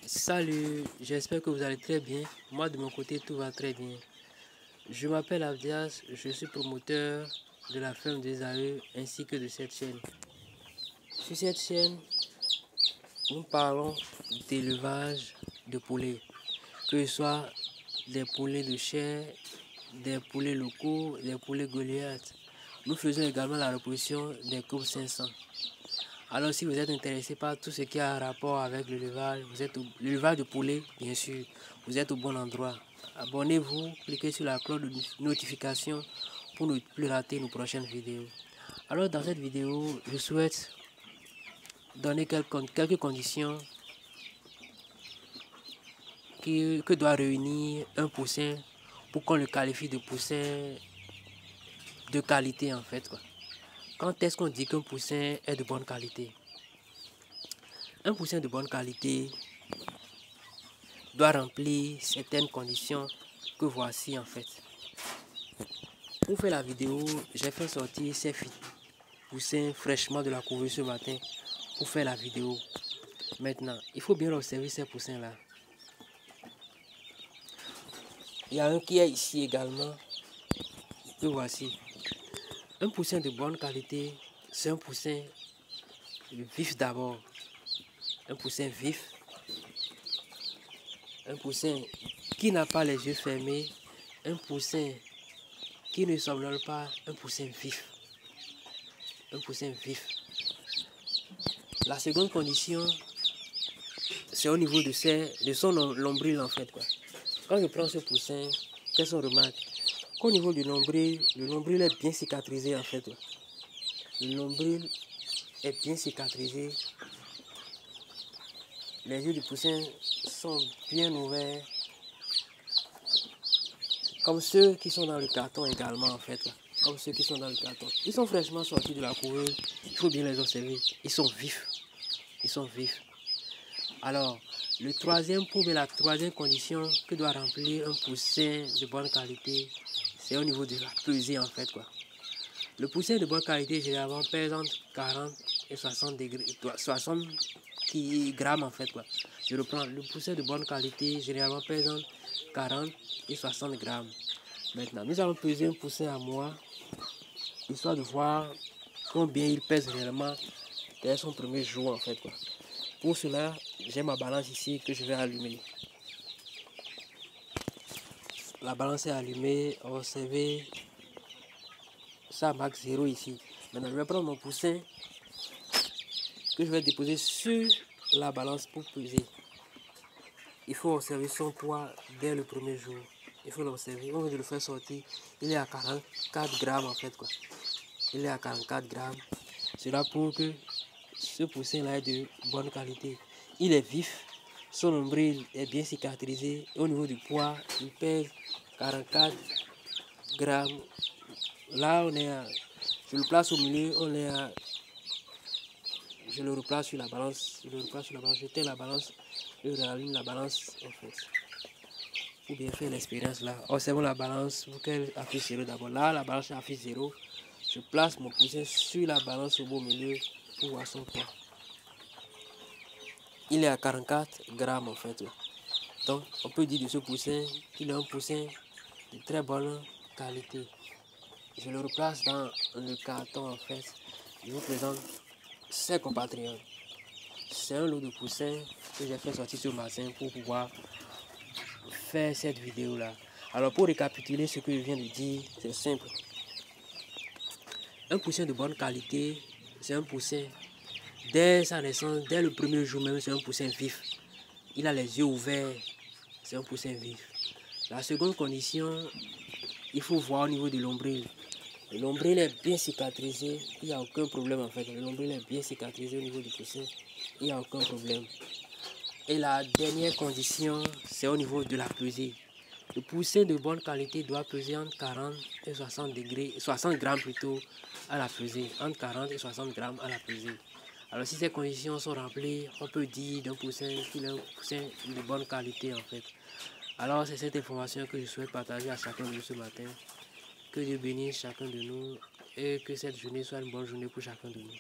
Salut, j'espère que vous allez très bien. Moi de mon côté tout va très bien. Je m'appelle Abdias, je suis promoteur de la ferme des AE ainsi que de cette chaîne. Sur cette chaîne, nous parlons d'élevage de poulets, que ce soit des poulets de chair, des poulets locaux, des poulets Goliath. Nous faisons également la reproduction des coupes 500. Alors si vous êtes intéressé par tout ce qui a un rapport avec l'élevage, l'élevage de poulets, bien sûr, vous êtes au bon endroit. Abonnez-vous, cliquez sur la cloche de notification pour ne plus rater nos prochaines vidéos. Alors dans cette vidéo, je souhaite donner quelques conditions que doit réunir un poussin pour qu'on le qualifie de poussin de qualité en fait, quoi. Quand est-ce qu'on dit qu'un poussin est de bonne qualité? Un poussin de bonne qualité doit remplir certaines conditions que voici en fait. Pour faire la vidéo, j'ai fait sortir ces poussins fraîchement de la couveuse ce matin pour faire la vidéo. Maintenant, il faut bien observer ces poussins là. Il y a un qui est ici également, que voici. Un poussin de bonne qualité, c'est un poussin vif d'abord. Un poussin vif. Un poussin qui n'a pas les yeux fermés. Un poussin qui ne somnole pas. Un poussin vif. Un poussin vif. La seconde condition, c'est au niveau de son nombril en fait, quoi. Quand je prends ce poussin, qu'est-ce qu'on remarque? Qu'au niveau du nombril, le nombril est bien cicatrisé en fait, quoi. Le nombril est bien cicatrisé. Les yeux du poussin sont bien ouverts. Comme ceux qui sont dans le carton également en fait, quoi. Comme ceux qui sont dans le carton. Ils sont fraîchement sortis de la couveuse. Il faut bien les observer. Ils sont vifs. Ils sont vifs. Alors, le troisième point et la troisième condition que doit remplir un poussin de bonne qualité, c'est au niveau de la pesée en fait, quoi. Le poussin de bonne qualité généralement pèse entre 40 et 60 grammes en fait, quoi. Je reprends, le poussin de bonne qualité généralement pèse entre 40 et 60 grammes. Maintenant, nous allons peser un poussin à moi, histoire de voir combien il pèse réellement dès son premier jour en fait, quoi. Pour cela, j'ai ma balance ici que je vais allumer. La balance est allumée, observez, ça max 0 ici. Maintenant, je vais prendre mon poussin que je vais déposer sur la balance pour peser. Il faut observer son poids dès le premier jour. Il faut l'observer. On va le faire sortir. Il est à 44 grammes en fait, quoi. Il est à 44 grammes. Cela pour que ce poussin-là est de bonne qualité. Il est vif. Son nombril est bien cicatrisé. Et au niveau du poids, il pèse 44 grammes. Là, on est à... Je le place au milieu. Je le replace sur la balance. Je tiens la balance. Je réaligne la balance en fait. Pour bien faire l'expérience là. Observons la balance pour qu'elle affiche 0 d'abord. Là, la balance affiche 0. Je place mon poussin sur la balance au beau milieu pour voir son poids. Il est à 44 grammes en fait. Donc, on peut dire de ce poussin qu'il est un poussin de très bonne qualité. Je le replace dans le carton en fait. Je vous présente ces compatriotes. C'est un lot de poussins que j'ai fait sortir ce matin pour pouvoir faire cette vidéo là. Alors pour récapituler ce que je viens de dire, c'est simple. Un poussin de bonne qualité, c'est un poussin, dès sa naissance, dès le premier jour même, c'est un poussin vif. Il a les yeux ouverts, c'est un poussin vif. La seconde condition, il faut voir au niveau du nombril. Le nombril est bien cicatrisé, il n'y a aucun problème en fait. Le nombril est bien cicatrisé au niveau du poussin, il n'y a aucun problème. Et la dernière condition, c'est au niveau de la pesée. Le poussin de bonne qualité doit peser entre 40 et 60 grammes plutôt à la pesée. Entre 40 et 60 grammes à la pesée. Alors si ces conditions sont remplies, on peut dire d'un poussin qu'il est un poussin de bonne qualité en fait. Alors c'est cette information que je souhaite partager à chacun de nous ce matin. Que Dieu bénisse chacun de nous et que cette journée soit une bonne journée pour chacun de nous.